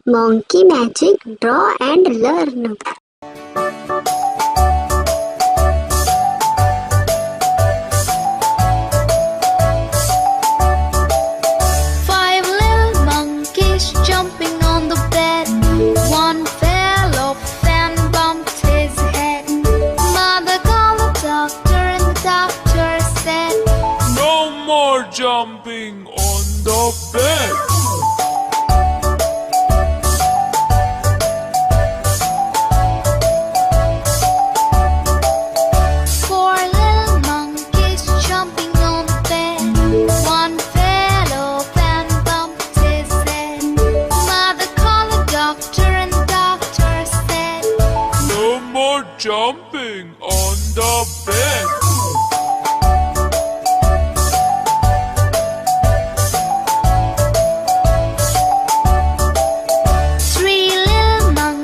Monkey magic, draw and learn. Five little monkeys jumping on the bed. One fell off and bumped his head. Mother called the doctor and the doctor said, "No more jumping on the bed." Four little monkeys jumping on the bed. One fell off and bumped his head. Mother called the doctor and the doctor said, "No more jumping on the bed."